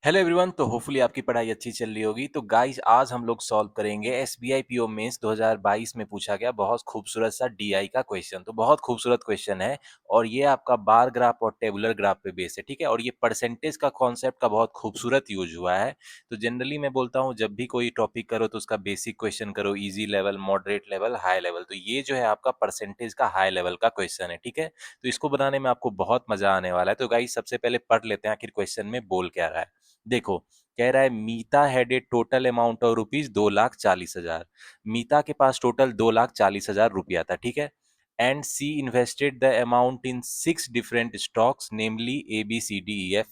Hello everyone. तो hopefully आपकी पढ़ाई अच्छी चल रही होगी। तो गाइस आज हम लोग सॉल्व करेंगे एसबीआई पीओ मेंस 2022 में पूछा गया बहुत खूबसूरत सा डीआई का क्वेश्चन। तो बहुत खूबसूरत क्वेश्चन है और ये आपका बार ग्राफ और टेबुलर ग्राफ पे बेस है, ठीक है। और ये परसेंटेज का कॉन्सेप्ट का बहुत खूबसूरत यूज हुआ है। तो जनरली मैं बोलता हूँ जब भी कोई टॉपिक करो तो उसका बेसिक क्वेश्चन करो, easy level, moderate level, high level. तो ये जो है आपका परसेंटेज का हाई लेवल का क्वेश्चन है, ठीक है। तो इसको बनाने में आपको बहुत मजा आने वाला है। तो गाइस सबसे पहले पढ़ लेते हैं आखिर क्वेश्चन में बोल क्या रहा है। देखो, कह रहा है Meeta had a total amount of rupees 2,40,000। Meeta के पास टोटल 2,40,000 रुपया था, ठीक है। And she invested the amount in 6 different stocks namely ABCDEF।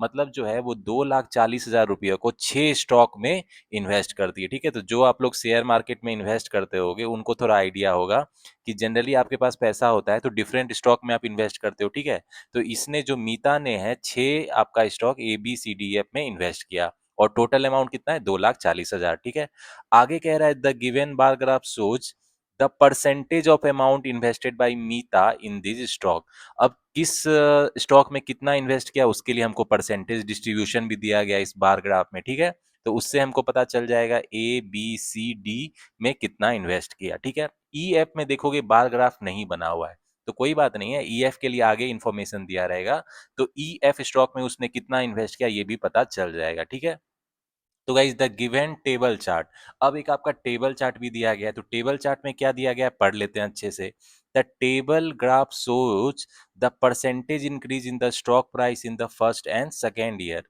मतलब जो है वो 2,40,000 रुपये को 6 स्टॉक में इन्वेस्ट करती है, ठीक है। तो जो आप लोग शेयर मार्केट में इन्वेस्ट करते होगे उनको थोड़ा आइडिया होगा कि जनरली आपके पास पैसा होता है तो डिफरेंट स्टॉक में आप इन्वेस्ट करते हो, ठीक है। तो इसने जो मीता ने है 6 आपका स्टॉक ABCDEF में इन्वेस्ट किया और टोटल अमाउंट कितना है 2,40,000, ठीक है। आगे कह रहा है the given bar graph shows the percentage of amount invested by Meeta in this stock. अब किस स्टॉक में कितना इन्वेस्ट किया उसके लिए हमको परसेंटेज डिस्ट्रीब्यूशन भी दिया गया इस बार ग्राफ में, ठीक है। तो उससे हमको पता चल जाएगा ABCD में कितना इन्वेस्ट किया, ठीक है। EF में देखोगे बार ग्राफ नहीं बना हुआ है तो कोई बात नहीं है, EF के लिए आगे इन्फॉर्मेशन दिया रहेगा। तो EF स्टॉक में उसने कितना इन्वेस्ट किया ये भी पता चल जाएगा, ठीक है। तो guys the given table chart. अब एक आपका टेबल चार्ट भी दिया गया है। तो टेबल चार्ट में क्या दिया गया है पढ़ लेते हैं अच्छे से। The table graph shows the percentage increase in the stock price in the first and second year.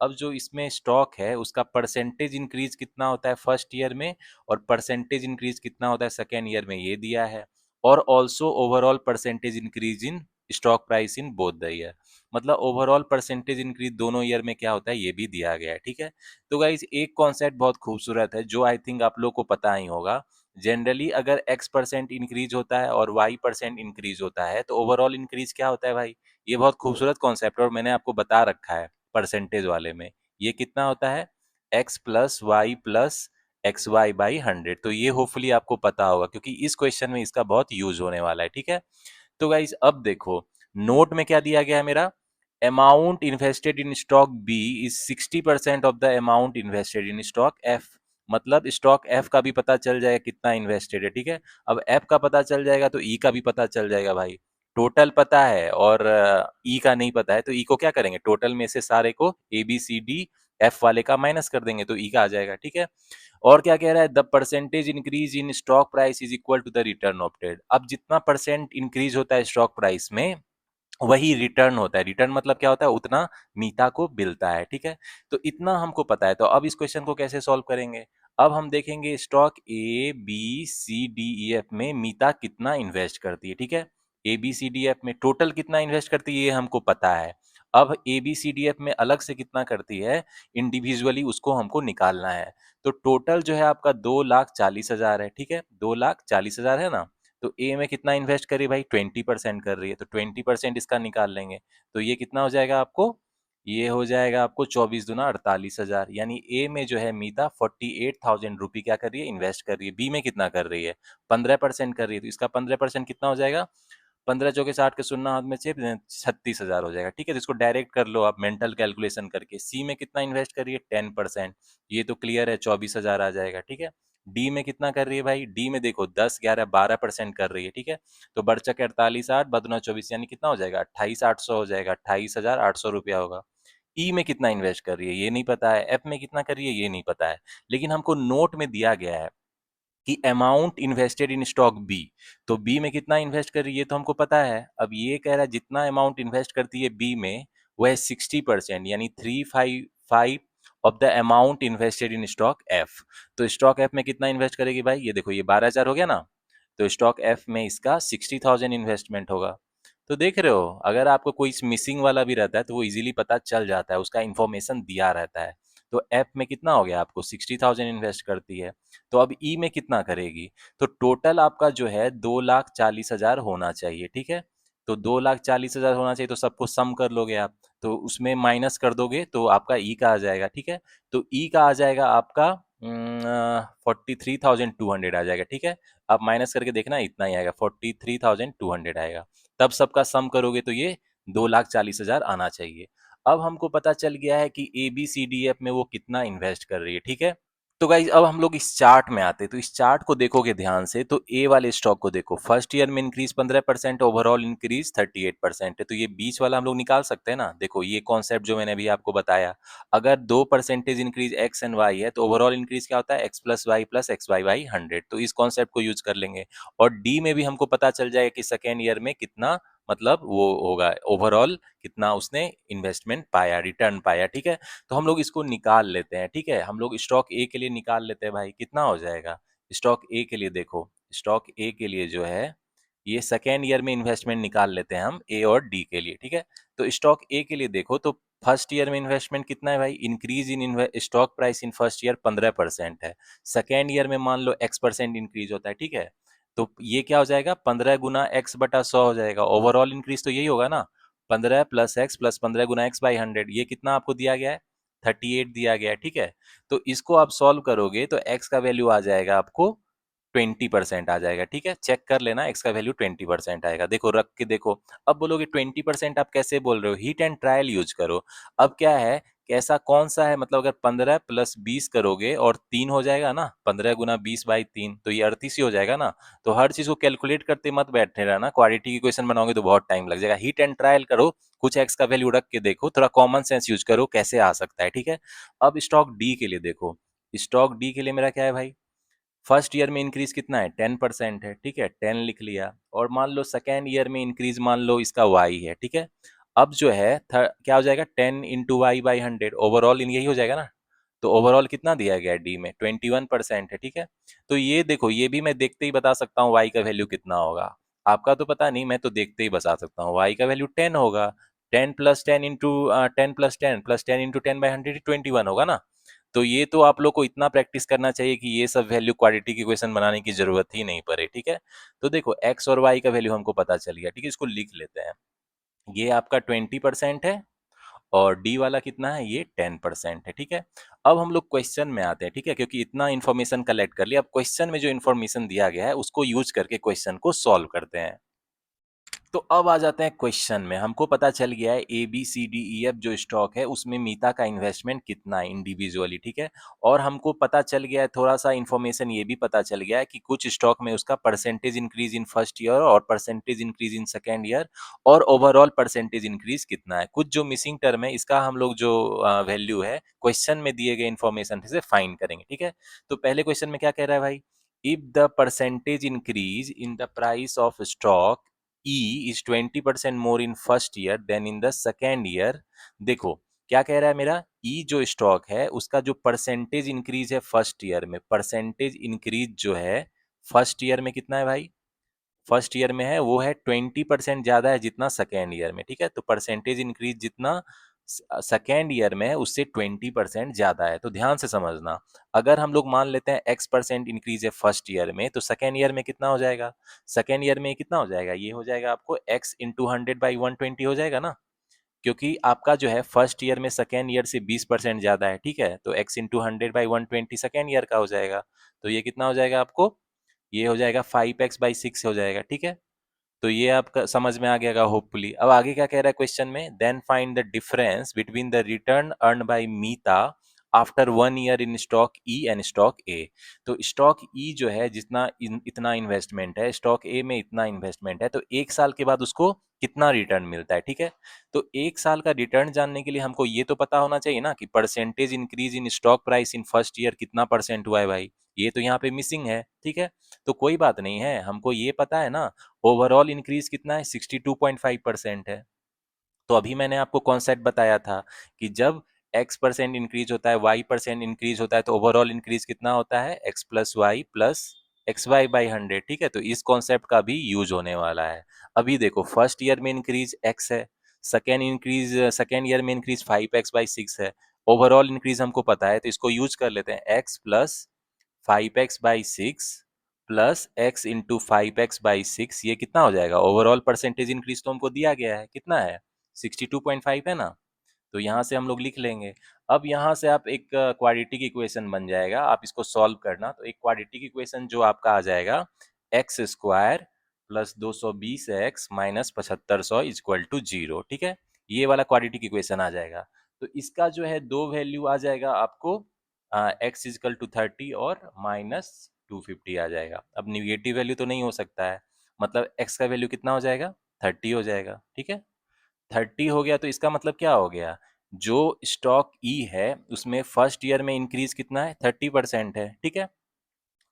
अब जो इसमें स्टॉक है उसका परसेंटेज इंक्रीज कितना होता है फर्स्ट ईयर में और परसेंटेज इंक्रीज कितना होता है सेकेंड ईयर में, ये दिया है। और also overall percentage increase in stock price in both the year. मतलब ओवरऑल परसेंटेज इंक्रीज दोनों ईयर में क्या होता है ये भी दिया गया है, ठीक है। तो गाइज एक कॉन्सेप्ट बहुत खूबसूरत है जो आई थिंक आप लोग को पता ही होगा। जनरली अगर X% इंक्रीज होता है और Y% इंक्रीज होता है तो ओवरऑल इंक्रीज क्या होता है भाई। ये बहुत खूबसूरत कॉन्सेप्ट है और मैंने आपको बता रखा है परसेंटेज वाले में। ये कितना होता है X+Y+XY/100। तो ये होपफुली आपको पता होगा क्योंकि इस क्वेश्चन में इसका बहुत यूज होने वाला है, ठीक है। तो गाइज अब देखो नोट में क्या दिया गया है मेरा। Amount invested in stock B is 60% of the amount invested in stock F. मतलब स्टॉक एफ का भी पता चल जाएगा कितना इन्वेस्टेड है, ठीक है। अब एफ का पता चल जाएगा तो ई का भी पता चल जाएगा भाई। टोटल पता है और ई का नहीं पता है तो ई को क्या करेंगे, टोटल में से सारे को ABCD एफ वाले का माइनस कर देंगे तो ई का आ जाएगा, ठीक है। और क्या कह रहा है the percentage increase in stock price is equal to the return opted. अब जितना परसेंट इंक्रीज होता है स्टॉक प्राइस में वही रिटर्न होता है। रिटर्न मतलब क्या होता है, उतना मीता को मिलता है, ठीक है। तो इतना हमको पता है। तो अब इस क्वेश्चन को कैसे सॉल्व करेंगे। अब हम देखेंगे स्टॉक ABCDEF में मीता कितना इन्वेस्ट करती है, ठीक है। ABCDF में टोटल कितना इन्वेस्ट करती है ये हमको पता है। अब ABCDF में अलग से कितना करती है इंडिविजुअली उसको हमको निकालना है। तो टोटल जो है आपका 2,40,000 है, ठीक है। 2,40,000 है ना। तो ए में कितना इन्वेस्ट करी भाई 20% कर रही है तो 20% इसका निकाल लेंगे। तो ये कितना हो जाएगा आपको, ये हो जाएगा आपको 24 दूना 48,000। यानी ए में जो है मीता 48,000 रुपी क्या कर रही है इन्वेस्ट कर रही है। बी में कितना कर रही है 15% कर रही है तो इसका 15% कितना हो जाएगा 15 × 4 के शून्य हाथ में से 36,000 हो जाएगा, ठीक है। तो इसको डायरेक्ट कर लो आप मेंटल कैलकुलेशन करके। सी में कितना इन्वेस्ट करिए 10%, ये तो क्लियर है 24,000 आ जाएगा, ठीक है। डी में कितना कर रही है भाई, डी में देखो 10, 11, 12% कर रही है, ठीक है। तो बढ़ चके 48, 8 बदुना 24 यानी कितना हो जाएगा 28,800 हो जाएगा, 28,800 रुपया होगा। ई में कितना इन्वेस्ट कर रही है ये नहीं पता है, एफ में कितना कर रही है ये नहीं पता है। लेकिन हमको नोट में दिया गया है कि amount invested in stock B. तो बी में कितना इन्वेस्ट कर रही है ये तो हमको पता है। अब ये कह रहा है जितना अमाउंट इन्वेस्ट करती है बी में वह 60% यानी 355 of the amount invested in stock F. तो स्टॉक एफ में कितना इन्वेस्ट करेगी भाई, ये देखो ये 12,000 हो गया ना। तो स्टॉक एफ में इसका 60,000 इन्वेस्टमेंट होगा। तो देख रहे हो अगर आपको कोई मिसिंग वाला भी रहता है तो वो इजीली पता चल जाता है, उसका इन्फॉर्मेशन दिया रहता है। तो एफ में कितना हो गया आपको 60,000 इन्वेस्ट करती है। तो अब ई में कितना करेगी, तो टोटल आपका जो है 2,40,000 होना चाहिए, ठीक है। तो 2,40,000 होना चाहिए तो सबको सम कर लोगे आप तो उसमें माइनस कर दोगे तो आपका ई का आ जाएगा, ठीक है। तो ई का आ जाएगा आपका 43,200 आ जाएगा, ठीक है। आप माइनस करके देखना इतना ही आएगा 43,200 आएगा। तब सबका सम करोगे तो ये 2,40,000 आना चाहिए। अब हमको पता चल गया है कि ABCDF में वो कितना इन्वेस्ट कर रही है, ठीक है। तो गाइज अब हम लोग इस चार्ट में आते हैं, तो इस चार्ट को देखोगे ध्यान से तो ए वाले स्टॉक को देखो, फर्स्ट ईयर में इंक्रीज 15%, ओवरऑल इंक्रीज 38% है, तो ये बीच वाला हम लोग निकाल सकते हैं ना। देखो ये कॉन्सेप्ट जो मैंने अभी आपको बताया, अगर 2% इंक्रीज एक्स एंड वाई है तो ओवरऑल इंक्रीज क्या होता है, एक्स प्लस वाई बाई 100, तो इस कॉन्सेप्ट को यूज कर लेंगे। और डी में भी हमको पता चल जाएगा कि सेकेंड ईयर में कितना मतलब वो होगा, ओवरऑल कितना उसने इन्वेस्टमेंट पाया, रिटर्न पाया, ठीक है। तो हम लोग इसको निकाल लेते हैं, ठीक है। हम लोग स्टॉक ए के लिए निकाल लेते हैं भाई, कितना हो जाएगा। स्टॉक ए के लिए देखो, स्टॉक ए के लिए जो है ये सेकेंड ईयर में इन्वेस्टमेंट निकाल लेते हैं हम ए और डी के लिए, ठीक है। तो स्टॉक ए के लिए देखो तो फर्स्ट ईयर में इन्वेस्टमेंट कितना है भाई, increase in stock price in first year 15% है। सेकेंड ईयर में मान लो X% इंक्रीज होता है, ठीक है। तो ये क्या हो जाएगा, 15 गुना X/100 हो जाएगा। ओवरऑल इंक्रीज तो यही होगा ना, 15 प्लस एक्स प्लस 15 गुना X/100, ये कितना आपको दिया गया है, 38 दिया गया है, ठीक है। तो इसको आप सॉल्व करोगे तो एक्स का वैल्यू आ जाएगा आपको 20% आ जाएगा, ठीक है। चेक कर लेना, एक्स का वैल्यू 20% आएगा, देखो रख के देखो। अब बोलोगे 20% आप कैसे बोल रहे हो, हीट एंड ट्रायल यूज करो। अब क्या है, कैसा कौन सा है, मतलब अगर 15 प्लस 20 करोगे और 3 हो जाएगा ना, 15 गुना 20/3, तो ये 38 ही हो जाएगा ना। तो हर चीज को कैलकुलेट करते मत बैठे रहना, क्वाड्रेटिक इक्वेशन बनाओगे तो बहुत टाइम लग जाएगा। हीट एंड ट्रायल करो, कुछ एक्स का वैल्यू रख के देखो, थोड़ा कॉमन सेंस यूज करो, कैसे आ सकता है, ठीक है। अब स्टॉक डी के लिए देखो, स्टॉक डी के लिए मेरा क्या है भाई, फर्स्ट ईयर में इंक्रीज कितना है, 10% है, ठीक है, 10 लिख लिया। और मान लो सेकेंड ईयर में इंक्रीज मान लो इसका वाई है, ठीक है। अब जो है क्या हो जाएगा, 10 × y/100, ओवरऑल इन यही हो जाएगा ना। तो ओवरऑल कितना दिया गया है डी में, 21% है, ठीक है। तो ये देखो, ये भी मैं देखते ही बता सकता हूँ वाई का वैल्यू कितना होगा। आपका तो पता नहीं, मैं तो देखते ही बता सकता हूँ, वाई का वैल्यू 10 होगा। 10 + 10 × 10 + 10 + 10 × 100 21 होगा ना। तो ये तो आप लोग को इतना प्रैक्टिस करना चाहिए कि ये सब वैल्यू क्वाड्रेटिक इक्वेशन बनाने की जरूरत ही नहीं पड़े, ठीक है। तो देखो एक्स और वाई का वैल्यू हमको पता चल गया, ठीक है, इसको लिख लेते हैं। ये आपका 20% है और डी वाला कितना है, ये 10% है, ठीक है। अब हम लोग क्वेश्चन में आते हैं, ठीक है, क्योंकि इतना इन्फॉर्मेशन कलेक्ट कर लिया। अब क्वेश्चन में जो इन्फॉर्मेशन दिया गया है उसको यूज करके क्वेश्चन को सॉल्व करते हैं। तो अब आ जाते हैं क्वेश्चन में। हमको पता चल गया है ABCDEF जो स्टॉक है उसमें मीता का इन्वेस्टमेंट कितना है इंडिविजुअली, ठीक है। और हमको पता चल गया है, थोड़ा सा इन्फॉर्मेशन ये भी पता चल गया है कि कुछ स्टॉक में उसका percentage increase in first year और percentage increase in second year और ओवरऑल परसेंटेज इंक्रीज कितना है। कुछ जो मिसिंग टर्म है इसका हम लोग जो वैल्यू है क्वेश्चन में दिए गए इन्फॉर्मेशन से फाइंड करेंगे, ठीक है। तो पहले क्वेश्चन में क्या कह रहा है भाई, if the percentage increase in the price of stock E is 20% more in first year than in the second year। देखो क्या कह रहा है मेरा, E जो स्टॉक है उसका जो परसेंटेज इंक्रीज है फर्स्ट ईयर में, परसेंटेज इंक्रीज जो है फर्स्ट ईयर में कितना है भाई, फर्स्ट ईयर में है वो है 20% ज्यादा है जितना सेकेंड ईयर में, ठीक है। तो परसेंटेज इंक्रीज जितना सेकेंड ईयर में है उससे 20% ज्यादा है। तो ध्यान से समझना, अगर हम लोग मान लेते हैं X% इंक्रीज है फर्स्ट ईयर में, तो सेकेंड ईयर में कितना हो जाएगा, सेकेंड ईयर में कितना हो जाएगा, ये हो जाएगा आपको X × 100/120 हो जाएगा ना। क्योंकि आपका जो है फर्स्ट ईयर में सेकेंड ईयर से 20% ज्यादा है, ठीक है। तो X × 100/120 सेकेंड ईयर का हो जाएगा। तो ये कितना हो जाएगा आपको, ये हो जाएगा 5x/6 हो जाएगा, ठीक है। तो ये आपका समझ में आ गया होपफुली। अब आगे क्या कह रहा है क्वेश्चन में, then find the difference between the return earn by Meeta after 1 year in stock E and stock A. तो स्टॉक ई जो है जितना इतना इन्वेस्टमेंट है, स्टॉक ए में इतना इन्वेस्टमेंट है, तो एक साल के बाद उसको कितना रिटर्न मिलता है, ठीक है। तो एक साल का रिटर्न जानने के लिए हमको ये तो पता होना चाहिए ना कि percentage increase in stock price in first year कितना परसेंट हुआ है भाई, ये तो यहाँ पे मिसिंग है, ठीक है। तो कोई बात नहीं है, हमको ये पता है ना ओवरऑल इंक्रीज कितना है, 62.5% है। तो अभी मैंने आपको कॉन्सेप्ट बताया था कि जब X% इंक्रीज होता है, Y% इंक्रीज होता है, तो ओवरऑल इंक्रीज कितना होता है, X + Y + XY/100, ठीक है। तो इस कॉन्सेप्ट का भी यूज होने वाला है। अभी देखो फर्स्ट ईयर में इंक्रीज X है, सेकेंड ईयर में इंक्रीज 5x/6 है, ओवरऑल इंक्रीज हमको पता है, तो इसको यूज कर लेते हैं, X + 5x/6 plus X × 5x/6, ये कितना हो जाएगा, ओवरऑल परसेंटेज इंक्रीज तो हमको दिया गया है, कितना है, 62.5 है ना। तो यहाँ से हम लोग लिख लेंगे। अब यहाँ से आप एक क्वाड्रेटिक इक्वेशन बन जाएगा, आप इसको सॉल्व करना। तो एक क्वाड्रेटिक इक्वेशन जो आपका आ जाएगा, x² + 220x - 7500 = 0, ठीक है। ये वाला क्वाड्रेटिक इक्वेशन आ जाएगा। तो इसका जो है दो वैल्यू आ जाएगा आपको, x इजकल टू 30 और -250 आ जाएगा। अब निगेटिव वैल्यू तो नहीं हो सकता है, मतलब x का वैल्यू कितना हो जाएगा, 30 हो जाएगा। ठीक है, 30 हो गया तो इसका मतलब क्या हो गया, जो स्टॉक ई है उसमें फर्स्ट ईयर में इंक्रीज कितना है, 30% है। ठीक है,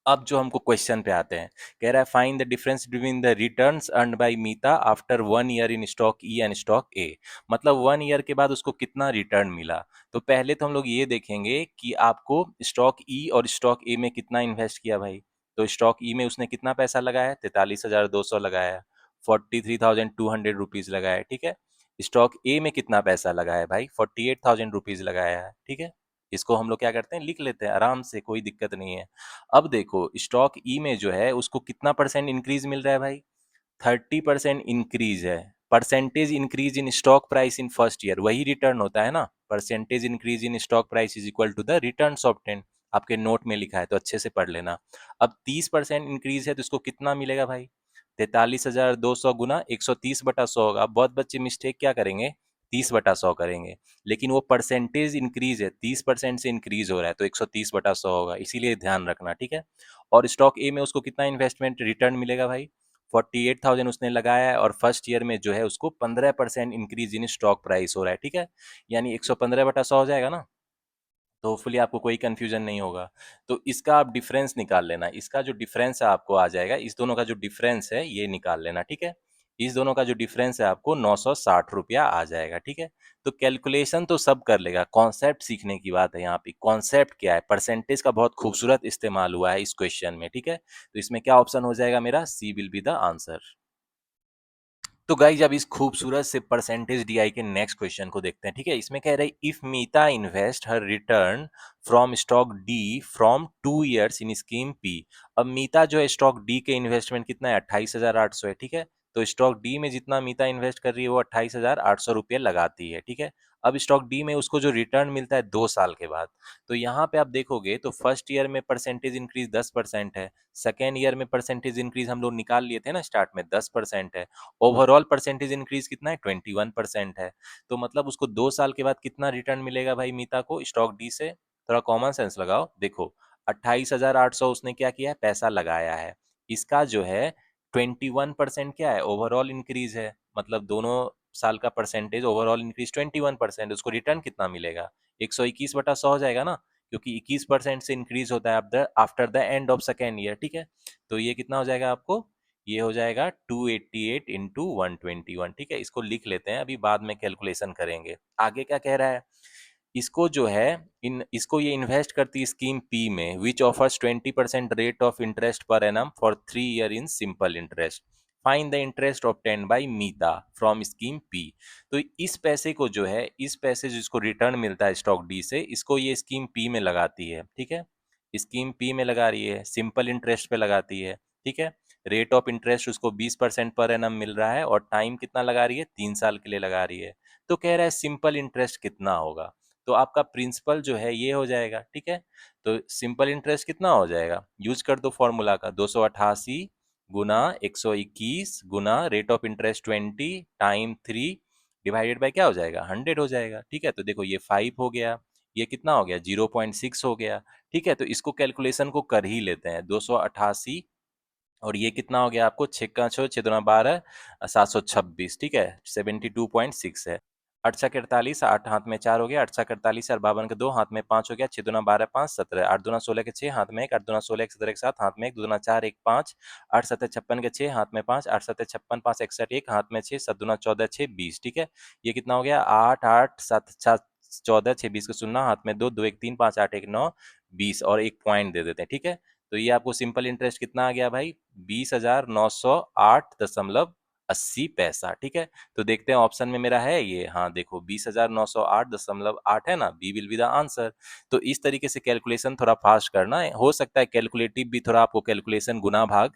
अब जो हमको क्वेश्चन पे आते हैं, कह रहा है find the difference between the returns earned by Meeta after 1 year in stock E and stock A. मतलब 1 ईयर के बाद उसको कितना रिटर्न मिला। तो पहले तो हम लोग ये देखेंगे कि आपको स्टॉक ई और स्टॉक ए में कितना इन्वेस्ट किया भाई। तो स्टॉक ई में उसने कितना पैसा लगाया, 43,200 लगाया, 43,200 रुपीज लगाया। ठीक है, स्टॉक ए में कितना पैसा लगाया भाई, 48,000 रुपीज लगाया है। ठीक है, इसको हम लोग क्या करते हैं, लिख लेते हैं आराम से, कोई दिक्कत नहीं है। अब देखो स्टॉक ई में जो है उसको कितना परसेंट इंक्रीज मिल रहा है भाई, 30% इंक्रीज है। Percentage increase in stock price in first year, वही रिटर्न होता है ना, percentage increase in stock price is equal to the return obtain. आपके नोट में लिखा है तो अच्छे से पढ़ लेना। अब 30% इंक्रीज है तो इसको कितना मिलेगा भाई, 43,200 गुना 130/100 होगा। अब बहुत बच्चे मिस्टेक क्या करेंगे, 30/100 करेंगे, लेकिन वो परसेंटेज इंक्रीज है, 30% से इंक्रीज हो रहा है तो 130/100 होगा, इसीलिए ध्यान रखना। ठीक है, और स्टॉक ए में उसको कितना इन्वेस्टमेंट रिटर्न मिलेगा भाई, 48,000 उसने लगाया है, और फर्स्ट ईयर में जो है उसको 15% इंक्रीज इन स्टॉक प्राइस हो रहा है। ठीक है, यानी 115/100 हो जाएगा ना, तो होपफुली आपको कोई कंफ्यूजन नहीं होगा। तो इसका आप डिफरेंस निकाल लेना, इसका जो डिफरेंस है आपको आ जाएगा, इस दोनों का जो डिफरेंस है ये निकाल लेना। ठीक है, इस दोनों का जो डिफरेंस है आपको 960 रुपया आ जाएगा। ठीक है, तो कैलकुलेशन तो सब कर लेगा, कॉन्सेप्ट सीखने की बात है यहाँ पे। कॉन्सेप्ट क्या है, परसेंटेज का बहुत खूबसूरत इस्तेमाल हुआ है इस क्वेश्चन में। ठीक है, तो इसमें क्या ऑप्शन हो जाएगा मेरा, C will be the answer. तो गाइज अब इस खूबसूरत से परसेंटेज डीआई के नेक्स्ट क्वेश्चन को देखते हैं। ठीक है, इसमें कह रहे हैं if Meeta invest her return from stock D from 2 years in scheme P. अब मीता जो है स्टॉक डी के इन्वेस्टमेंट कितना है, 28,800 है। ठीक है, तो स्टॉक डी में जितना मीता इन्वेस्ट कर रही है वो 28,800 रुपये लगाती है। ठीक है, अब स्टॉक डी में उसको जो रिटर्न मिलता है 2 साल के बाद, तो यहाँ पे आप देखोगे तो फर्स्ट ईयर में परसेंटेज इंक्रीज 10% है, सेकेंड ईयर में परसेंटेज इंक्रीज हम लोग निकाल लिए थे ना स्टार्ट में, 10% है, ओवरऑल परसेंटेज इंक्रीज कितना है, 21% है। तो मतलब उसको 2 साल के बाद कितना रिटर्न मिलेगा भाई मीता को स्टॉक डी से। थोड़ा कॉमन सेंस लगाओ, देखो 28,800 उसने क्या किया है, पैसा लगाया है, इसका जो है 21% क्या है, ओवरऑल इंक्रीज है, मतलब दोनों साल का परसेंटेज ओवरऑल इंक्रीज 21%, उसको रिटर्न कितना मिलेगा, 121/100 हो जाएगा ना, क्योंकि 21% से इंक्रीज होता है after the end of second year. ठीक है, तो ये कितना हो जाएगा आपको, ये हो जाएगा 288 इंटू 121। ठीक है, इसको लिख लेते हैं, अभी बाद में कैलकुलेशन करेंगे। आगे क्या कह रहा है, इसको जो है इन इसको ये इन्वेस्ट करती है स्कीम पी में which offers 20% rate of interest per annum for 3 year in simple interest. Find the interest obtained by Meeta from scheme P. तो इस पैसे को जो है, इस पैसे जिसको रिटर्न मिलता है स्टॉक डी से, इसको ये स्कीम पी में लगाती है। ठीक है, स्कीम पी में लगा रही है, सिंपल इंटरेस्ट पे लगाती है। ठीक है, रेट ऑफ इंटरेस्ट उसको 20% पर एनम मिल रहा है, और टाइम कितना लगा रही है, 3 साल के लिए लगा रही है। तो कह रहा है सिंपल इंटरेस्ट कितना होगा, तो आपका प्रिंसिपल जो है ये हो जाएगा। ठीक है, तो सिंपल इंटरेस्ट कितना हो जाएगा, यूज कर दो फॉर्मूला का, 288 गुना 121 गुना rate of interest 20 time 3 divided by क्या हो जाएगा, 100 हो जाएगा। ठीक है, तो देखो ये 5 हो गया, ये कितना हो गया, 0.6 हो गया। ठीक है, तो इसको कैलकुलेशन को कर ही लेते हैं, 288 और ये कितना हो गया आपको, 6 का 6 6 दूना 12 726। ठीक है, 72.6 है। 8 छक 48, 8 हाथ में 4 हो गया, 8 छक 48 और 52 हाथ में 5 हो गया, 6 दूना 12 5 17, 8 दूना 16 के 6 हाथ में 1, 8 दूना 16 1 17 7 हाथ में 1, 2 दूना 4 1 5, 8 7 56 के 6 हाथ में 5, 8 7 56 5 61 1 हाथ में 6, 7 दूना 14 6 20। ठीक है, ये कितना हो गया, 8 8 7 7 14 6 20 का शून्य हाथ में 2 2 1 3 5 8 1 9 20 और एक पॉइंट दे देते हैं। ठीक है, तो ये आपको सिंपल इंटरेस्ट कितना आ गया भाई, 20,908.80 पैसा। ठीक है, तो देखते हैं ऑप्शन में मेरा है ये, हाँ देखो 20,908.8 है ना, B will be the answer. तो इस तरीके से कैलकुलेशन थोड़ा फास्ट करना है, हो सकता है कैलकुलेटिव भी थोड़ा आपको कैलकुलेशन गुना भाग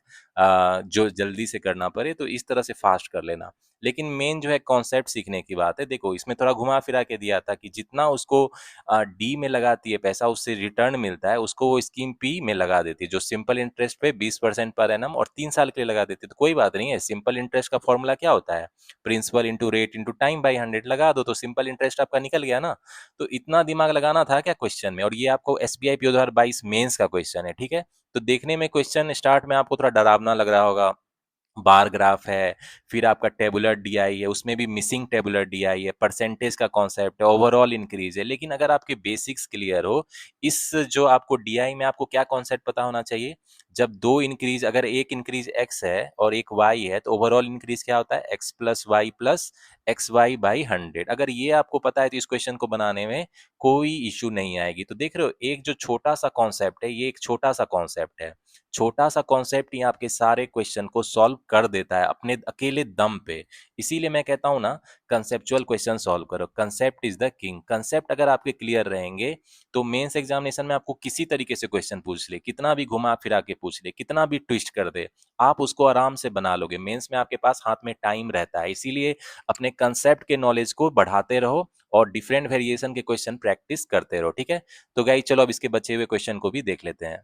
जो जल्दी से करना पड़े, तो इस तरह से फास्ट कर लेना। लेकिन मेन जो है कॉन्सेप्ट सीखने की बात है। देखो इसमें थोड़ा घुमा फिरा के दिया था कि जितना उसको डी में लगाती है पैसा, उससे रिटर्न मिलता है, उसको वो स्कीम पी में लगा देती है, जो सिंपल इंटरेस्ट पे 20% पर एनम और 3 साल के लिए लगा देती है। तो कोई बात नहीं है, सिंपल इंटरेस्ट का फॉर्मूला क्या होता है, principal into rate into time by 100 लगा दो, तो सिंपल इंटरेस्ट आपका निकल गया ना। तो इतना दिमाग लगाना था क्या क्वेश्चन में, और ये आपको एसबीआई पीओ 2022 मेंस का क्वेश्चन है, ठीक है। तो देखने में क्वेश्चन स्टार्ट में आपको थोड़ा डरावना लग रहा होगा, बार ग्राफ है, फिर आपका टेबुलर डीआई है, उसमें भी मिसिंग टेबुलर डीआई है, परसेंटेज का कॉन्सेप्ट है, ओवरऑल इंक्रीज है। लेकिन अगर आपके बेसिक्स क्लियर हो, इस जो आपको डीआई में आपको क्या कॉन्सेप्ट पता होना चाहिए, जब दो इंक्रीज, अगर एक इंक्रीज एक्स है और एक वाई है, तो ओवरऑल इंक्रीज क्या होता है, x plus x y by 100। अगर ये आपको पता है तो इस क्वेश्चन को बनाने में कोई इशू नहीं आएगी। तो देख रहे हो, एक जो छोटा सा कॉन्सेप्ट है, ये एक छोटा सा कॉन्सेप्ट है, छोटा सा कॉन्सेप्ट ही आपके सारे क्वेश्चन को सॉल्व कर देता है अपने अकेले दम पे। इसीलिए मैं कहता हूं ना, कंसेप्चुअल क्वेश्चन सॉल्व करो, concept is the king. Concept अगर आपके क्लियर रहेंगे तो मेंस एग्जामिनेशन में आपको किसी तरीके से क्वेश्चन पूछ ले, कितना भी घुमा फिरा के पूछ ले, कितना भी ट्विस्ट कर दे, आप उसको आराम से बना लोगे। मेंस में आपके पास हाथ में टाइम रहता है, इसीलिए अपने कंसेप्ट के नॉलेज को बढ़ाते रहो और डिफरेंट वेरिएशन के क्वेश्चन प्रैक्टिस करते रहो, ठीक है। तो गाइस चलो अब इसके बचे हुए क्वेश्चन को भी देख लेते हैं।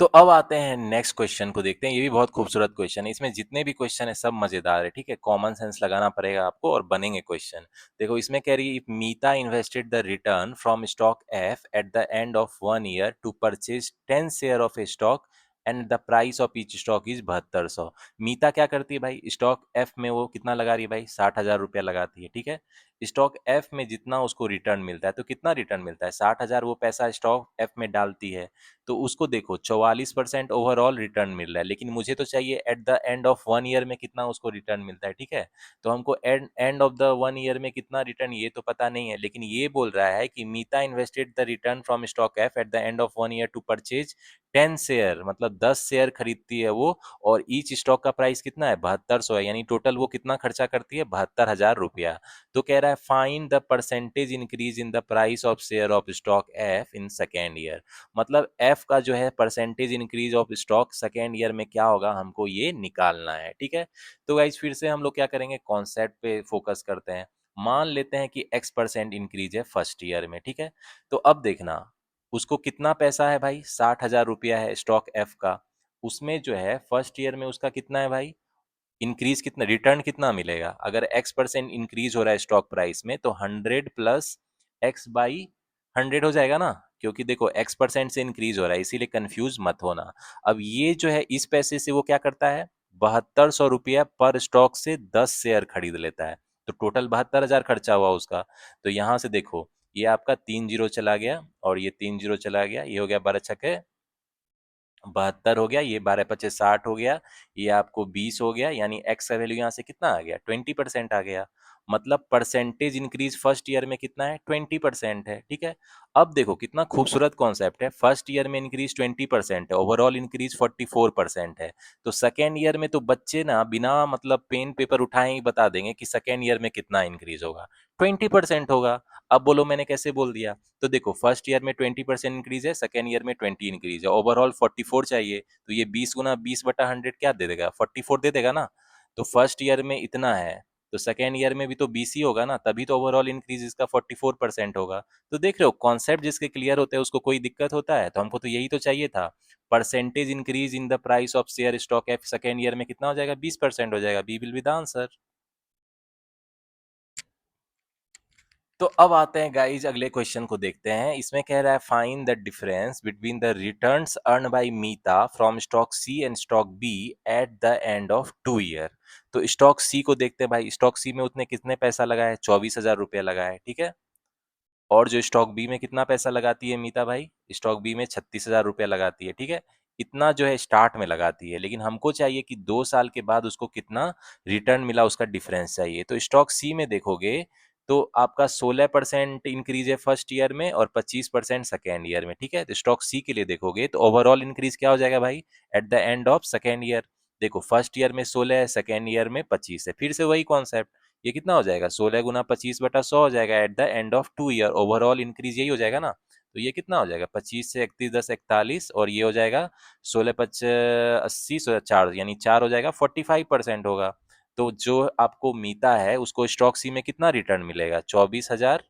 तो अब आते हैं नेक्स्ट क्वेश्चन को देखते हैं। ये भी बहुत खूबसूरत क्वेश्चन है, इसमें जितने भी क्वेश्चन है सब मजेदार है, ठीक है। कॉमन सेंस लगाना पड़ेगा आपको और बनेंगे क्वेश्चन। देखो इसमें कह रही है, if Meeta invested the return from stock F at the end of 1 year to purchase 10 share of a stock and the price of each stock is 7200। Meeta क्या करती है भाई, स्टॉक एफ में वो कितना लगा रही है भाई, 60,000 रुपया लगाती है, ठीक है। स्टॉक एफ में जितना उसको रिटर्न मिलता है, तो कितना रिटर्न मिलता है, 60,000 वो पैसा स्टॉक एफ में डालती है, तो उसको देखो 44% ओवरऑल रिटर्न मिल रहा है। लेकिन मुझे तो चाहिए eight the end of 1 year में कितना उसको रिटर्न मिलता है, ठीक है। तो हमको and end of the 1 year में कितना रिटर्न ये तो पता नहीं है, लेकिन ये बोल रहा है कि Meeta invested the return from stock F at the end of 1 year to purchase 10 share, मतलब 10 शेयर खरीदती है वो, और ईच स्टॉक का प्राइस कितना है, 7200 है, यानी टोटल वो कितना खर्चा करती है, 72,000 रुपया। तो कह रहा है find the percentage increase in the price of share of stock F in second year. मतलब एफ का जो है percentage increase of stock second year में क्या होगा, हमको ये निकालना है, ठीक है। तो गाइज फिर से हम लोग क्या करेंगे, कॉन्सेप्ट पे फोकस करते हैं। मान लेते हैं कि x% इंक्रीज है फर्स्ट ईयर में, ठीक है। तो अब देखना, उसको कितना पैसा है भाई, 60,000 रुपया है स्टॉक एफ का। उसमें जो है फर्स्ट ईयर में उसका कितना है भाई, इंक्रीज कितना, रिटर्न कितना मिलेगा। अगर x% इंक्रीज हो रहा है स्टॉक प्राइस में, तो 100 प्लस x बाई 100 हो जाएगा ना, क्योंकि देखो x% से इंक्रीज हो रहा है, इसीलिए कंफ्यूज मत होना। अब ये जो है इस पैसे से वो क्या करता है, 7200 रुपया पर स्टॉक से 10 शेयर खरीद लेता है। तो टोटल 72,000 खर्चा हुआ उसका। तो यहाँ से देखो, ये आपका 3 जीरो चला गया और ये 3 जीरो चला गया, ये हो गया 12 छक्के 72 हो गया, ये 12 पचे 60 हो गया, ये आपको 20 हो गया, यानी एक्स का वैल्यू यहाँ से कितना आ गया, 20% आ गया। मतलब परसेंटेज इंक्रीज फर्स्ट ईयर में कितना है, 20% है, ठीक है। अब देखो कितना खूबसूरत कॉन्सेप्ट है, फर्स्ट ईयर में इंक्रीज 20% है, ओवरऑल इंक्रीज 44% है। तो सेकेंड ईयर में तो बच्चे ना बिना मतलब पेन पेपर उठाए ही बता देंगे कि सेकेंड ईयर में कितना इंक्रीज होगा, 20% होगा। अब बोलो मैंने कैसे बोल दिया। तो देखो फर्स्ट ईयर में 20% इंक्रीज है, सेकेंड ईयर में 20 इंक्रीज है, ओवरऑल 44 चाहिए, तो ये 20 गुना 20/100 क्या दे देगा, 44 दे देगा ना। तो फर्स्ट ईयर में इतना है, तो सेकेंड ईयर में भी तो 20 ही होगा ना, तभी तो ओवरऑल इंक्रीज इसका 44% होगा। तो देख रहे हो कॉन्सेप्ट जिसके क्लियर होते हैं उसको कोई दिक्कत होता है, तो हमको तो यही तो चाहिए था। Percentage increase in the price of share stock F second year में कितना हो जाएगा, 20% हो जाएगा, B will be the answer. तो अब आते हैं गाइज अगले क्वेश्चन को देखते हैं। इसमें कह रहा है find the difference between the returns earn by Meeta from stock C and stock B at the end of 2 year. तो स्टॉक सी को देखते हैं भाई, स्टॉक सी में उसने कितने पैसा लगाया है, 24,000 रुपया लगाया है, ठीक है। और जो स्टॉक बी में कितना पैसा लगाती है मीता भाई, स्टॉक बी में 36,000 रुपया लगाती है, ठीक है। इतना जो है स्टार्ट में लगाती है, लेकिन हमको चाहिए कि 2 साल के बाद उसको कितना रिटर्न मिला, उसका डिफरेंस चाहिए। तो स्टॉक सी में देखोगे तो आपका 16% इंक्रीज है फर्स्ट ईयर में और 25% सेकेंड ईयर में, ठीक है। तो स्टॉक सी के लिए देखोगे तो ओवरऑल इंक्रीज क्या हो जाएगा भाई, eight the end of second year. देखो फर्स्ट ईयर में 16 है, सेकेंड ईयर में 25 है, फिर से वही कॉन्सेप्ट, ये कितना हो जाएगा, 16 गुना 25/100 हो जाएगा eight the end of 2 year, overall increase यही हो जाएगा ना। तो ये कितना हो जाएगा, 25 से 31 10 41, और ये हो जाएगा 16 5 80 4, यानी 4 हो जाएगा, 45% होगा। तो जो आपको मीता है उसको स्टॉक सी में कितना रिटर्न मिलेगा, 24,000।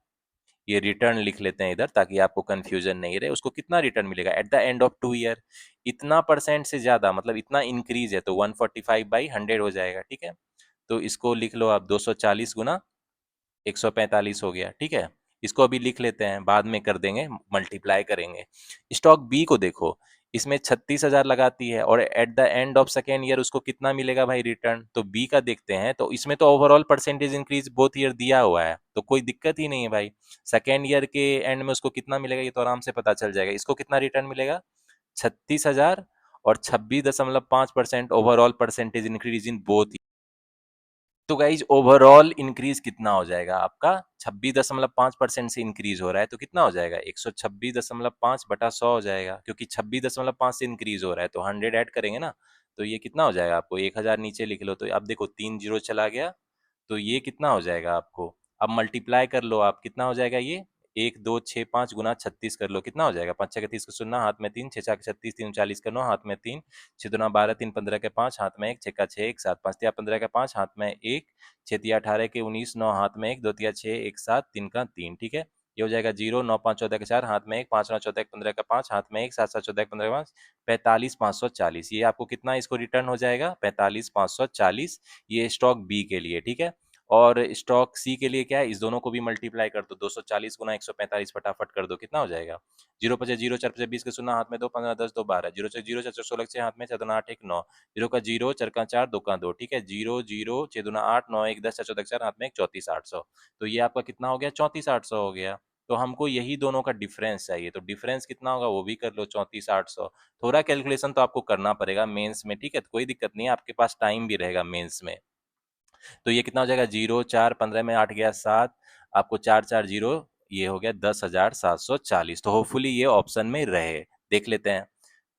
ये रिटर्न लिख लेते हैं इधर ताकि आपको कंफ्यूजन नहीं रहे। उसको कितना रिटर्न मिलेगा eight the end of 2 year, इतना परसेंट से ज्यादा, मतलब इतना इंक्रीज है तो 145/100 हो जाएगा, ठीक है। तो इसको लिख लो आप, 240 गुना 145 हो गया, ठीक है। इसको अभी लिख लेते हैं, बाद में कर देंगे, मल्टीप्लाई करेंगे। स्टॉक बी को देखो, इसमें 36,000 लगाती है और eight the end of second year उसको कितना मिलेगा भाई रिटर्न। तो बी का देखते हैं, तो इसमें तो overall percentage increase both year दिया हुआ है, तो कोई दिक्कत ही नहीं है भाई। सेकेंड ईयर के एंड में उसको कितना मिलेगा ये तो आराम से पता चल जाएगा। इसको कितना रिटर्न मिलेगा, 36,000 और 26.5% overall percentage increase in both. तो गाइज ओवरऑल इंक्रीज कितना हो जाएगा आपका, 26.5% से इंक्रीज हो रहा है, तो कितना हो जाएगा, 126.5/100 हो जाएगा, क्योंकि 26.5 से इंक्रीज हो रहा है तो 100 ऐड करेंगे ना। तो ये कितना हो जाएगा आपको, 1000 नीचे लिख लो, तो आप देखो 3 जीरो चला गया, तो ये कितना हो जाएगा आपको। अब मल्टीप्लाई कर लो आप, कितना हो जाएगा ये, 1 2 6 5 गुना 36 कर लो, कितना हो जाएगा, 5 6 30 का 0 हाथ में 3, 6 6 36 3 40 का 9 हाथ में 3, 6 2 12 3 15 के 5 हाथ में 1, 6 का 6 1 7 5 तिया 15 के 5 हाथ में 1, 6 तिया 18 के 19 9 हाथ में 1, 2 तिया 6 1 7 3 का 3, ठीक है। ये हो जाएगा 0 9 5 14 के 4 हाथ में 1, 5 9 14 के 15 का 5 हाथ में 1, 7 7 14 के 15 का 5, 45,540। ये आपको कितना इसको रिटर्न हो जाएगा, 45,540। ये स्टॉक बी के लिए, ठीक है। और स्टॉक सी के लिए क्या है, इस दोनों को भी मल्टीप्लाई कर दो, 240 गुना 145 फटाफट कर दो, कितना हो जाएगा, 0 5 0 4 5 20 के 0 हाथ में 2 15 10 2 12, 0 6 0 4 16 6 हाथ में 4 2 8 1 9, 0 का 0 4 का 4 2 का 2, ठीक है। 0 0 6 2 8 9 1 10 4 14 4 हाथ में 1, 34,800। तो ये आपका कितना हो गया, 34,800 हो गया। तो हमको यही दोनों का डिफरेंस चाहिए, तो डिफरेंस कितना होगा वो भी कर लो, 34,800। थोड़ा कैलकुलेशन तो आपको करना पड़ेगा मेंस में, ठीक है, तो कोई दिक्कत नहीं है, आपके पास टाइम भी रहेगा मेंस में। तो ये कितना हो जाएगा, 0 4 15 में 8 गया 7, आपको 4 4 0, ये हो गया 10,740। तो होपफुली ये ऑप्शन में रहे, देख लेते हैं।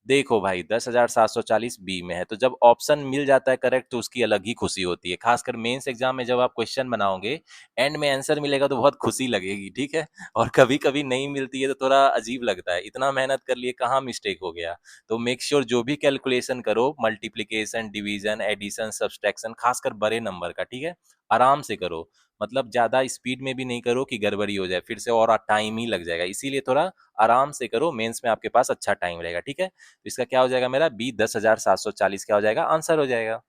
देखो भाई 10,740 बी में है, तो जब ऑप्शन मिल जाता है करेक्ट तो उसकी अलग ही खुशी होती है, खासकर मेंस एग्जाम में जब आप क्वेश्चन बनाओगे, एंड में आंसर मिलेगा तो बहुत खुशी लगेगी, ठीक है। और कभी कभी नहीं मिलती है तो थोड़ा अजीब लगता है, इतना मेहनत कर लिए कहाँ मिस्टेक हो गया। तो मेक श्योर जो भी कैलकुलेशन करो, मल्टीप्लीकेशन डिवीजन एडिशन सब्सट्रैक्शन, खासकर बड़े नंबर का, ठीक है, आराम से करो। मतलब ज्यादा स्पीड में भी नहीं करो कि गड़बड़ी हो जाए फिर से और टाइम ही लग जाएगा, इसीलिए थोड़ा आराम से करो, मेंस में आपके पास अच्छा टाइम रहेगा, ठीक है। तो इसका क्या हो जाएगा, मेरा बी 10,740 क्या हो जाएगा, आंसर हो जाएगा।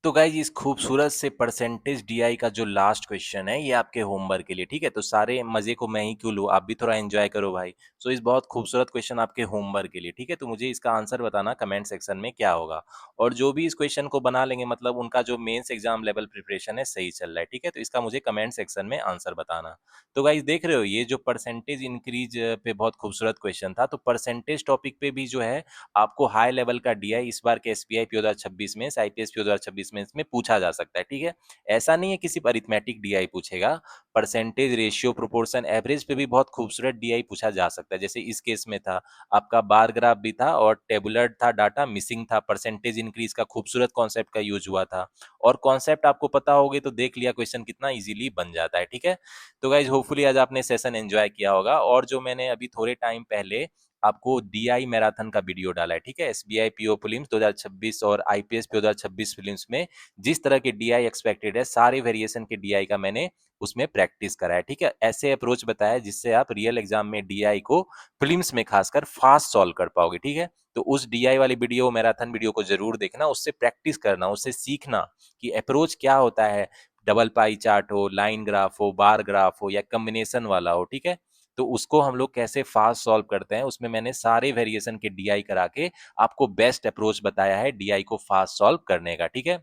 तो गाइज इस खूबसूरत से परसेंटेज डीआई का जो लास्ट क्वेश्चन है ये आपके होमवर्क के लिए, ठीक है। तो सारे मजे को मैं ही क्यों लूं, आप भी थोड़ा एंजॉय करो भाई। सो इस बहुत खूबसूरत क्वेश्चन आपके होमवर्क के लिए, ठीक है। तो मुझे इसका आंसर बताना कमेंट सेक्शन में क्या होगा। और जो भी इस क्वेश्चन को बना लेंगे, मतलब उनका जो मेंस एग्जाम लेवल प्रिपरेशन है सही चल रहा है, ठीक है। तो इसका मुझे कमेंट सेक्शन में आंसर बताना। तो गाइज देख रहे हो ये जो परसेंटेज इंक्रीज पे बहुत खूबसूरत क्वेश्चन था, तो परसेंटेज टॉपिक पे भी जो है आपको हाई लेवल का डीआई इस बार के एसबीआई पी 2026 में, आईपीएस पी 2026 में इसमें पूछा जा सकता है, ठीक है। ऐसा नहीं है कि सिर्फ अरिथमेटिक डीआई पूछेगा, परसेंटेज रेशियो प्रोपोर्शन एवरेज पे भी बहुत खूबसूरत डीआई पूछा जा सकता है। जैसे इस केस में था आपका बार ग्राफ भी था और टेबुलर था, डाटा मिसिंग था, परसेंटेज इंक्रीज का खूबसूरत कॉन्सेप्ट का यूज हुआ था। और कॉन्सेप्ट आपको पता होगे तो देख लिया क्वेश्चन कितना इजीली बन जाता है, ठीक है। तो गाइज होपफुली आज आपने सेशन एंजॉय किया होगा। और जो मैंने अभी थोड़े टाइम पहले आपको डीआई मैराथन का वीडियो डाला है, ठीक है, एसबीआई पीओ प्रीलिम्स 2026 और आईपीएस पीओ 2026 प्रीलिम्स में जिस तरह के डीआई एक्सपेक्टेड है, सारे वेरिएशन के डीआई का मैंने उसमें प्रैक्टिस करा है, ठीक है। ऐसे अप्रोच बताया जिससे आप रियल एग्जाम में डीआई को प्रीलिम्स में खासकर फास्ट सॉल्व कर पाओगे, ठीक है। तो उस डीआई वाली वीडियो, मैराथन वीडियो को जरूर देखना, उससे प्रैक्टिस करना, उससे सीखना कि अप्रोच क्या होता है। डबल पाई चार्ट हो, लाइन ग्राफ हो, बार ग्राफ हो या कॉम्बिनेशन वाला हो, ठीक है। तो उसको हम लोग कैसे फास्ट सॉल्व करते हैं, उसमें मैंने सारे वेरिएशन के डीआई करा के आपको बेस्ट अप्रोच बताया है डीआई को फास्ट सॉल्व करने का, ठीक है।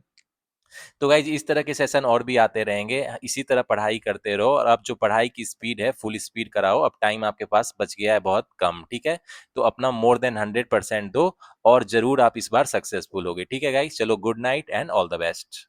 तो गाइज इस तरह के सेशन और भी आते रहेंगे, इसी तरह पढ़ाई करते रहो। और अब जो पढ़ाई की स्पीड है फुल स्पीड कराओ, अब टाइम आपके पास बच गया है बहुत कम, ठीक है। तो अपना मोर देन 100% दो और जरूर आप इस बार सक्सेसफुल होगे, ठीक है गाइज। चलो good night and all the best.